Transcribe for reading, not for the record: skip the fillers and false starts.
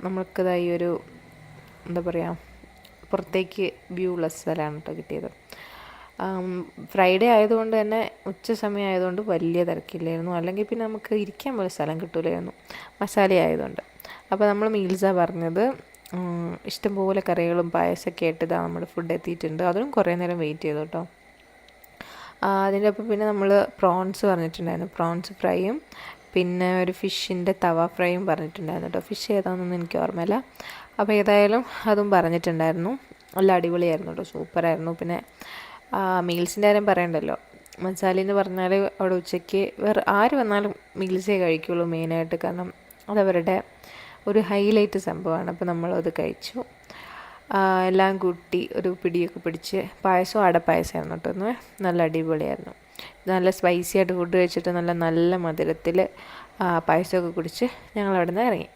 നമ്മൾക്കിതായി ഒരു എന്താ പറയുക പുറത്തേക്ക് വ്യൂ ഉള്ള സ്ഥലമാണ് കേട്ടോ കിട്ടിയത്. ഫ്രൈഡേ ആയതുകൊണ്ട് തന്നെ ഉച്ച സമയം ആയതുകൊണ്ട് വലിയ തിരക്കില്ലായിരുന്നു. അല്ലെങ്കിൽ പിന്നെ നമുക്ക് ഇരിക്കാൻ പോലും സ്ഥലം കിട്ടൂലായിരുന്നു മസാല ആയതുകൊണ്ട്. അപ്പോൾ നമ്മൾ മീൽസാണ് പറഞ്ഞത്. ഇഷ്ടംപോലെ കറികളും പായസമൊക്കെ ആയിട്ട് ഇതാ നമ്മുടെ ഫുഡ് എത്തിയിട്ടുണ്ട്. അതും കുറേ നേരം വെയിറ്റ് ചെയ്തു കേട്ടോ. അതിൻ്റെ ഒപ്പം പിന്നെ നമ്മൾ പ്രോൺസ് പറഞ്ഞിട്ടുണ്ടായിരുന്നു. പ്രോൺസ് ഫ്രൈയും പിന്നെ ഒരു ഫിഷിൻ്റെ തവ ഫ്രൈയും പറഞ്ഞിട്ടുണ്ടായിരുന്നു കേട്ടോ. ഫിഷ് ഏതാണെന്നൊന്നും എനിക്ക് ഓർമ്മയില്ല. അപ്പോൾ ഏതായാലും അതും പറഞ്ഞിട്ടുണ്ടായിരുന്നു. നല്ല അടിപൊളിയായിരുന്നു കേട്ടോ, സൂപ്പറായിരുന്നു. പിന്നെ മീൽസിൻ്റെ കാര്യം പറയണ്ടല്ലോ. മസാല എന്ന് പറഞ്ഞാൽ അവിടെ ഉച്ചയ്ക്ക് വേറെ ആര് വന്നാലും മീൽസേ കഴിക്കുള്ളൂ മെയിനായിട്ട്. കാരണം അതവരുടെ ഒരു ഹൈലൈറ്റ് സംഭവമാണ്. അപ്പോൾ നമ്മളത് കഴിച്ചു. എല്ലാം കൂട്ടി ഒരു പിടിയൊക്കെ പിടിച്ച് പായസവും അടപ്പായസമായിരുന്നു കേട്ടോ. ഒന്ന് നല്ല അടിപൊളിയായിരുന്നു. നല്ല സ്പൈസി ആയിട്ട് ഫുഡ് കഴിച്ചിട്ട് നല്ല മധുരത്തിൽ പായസമൊക്കെ കുടിച്ച് ഞങ്ങൾ അവിടെ നിന്ന് ഇറങ്ങി.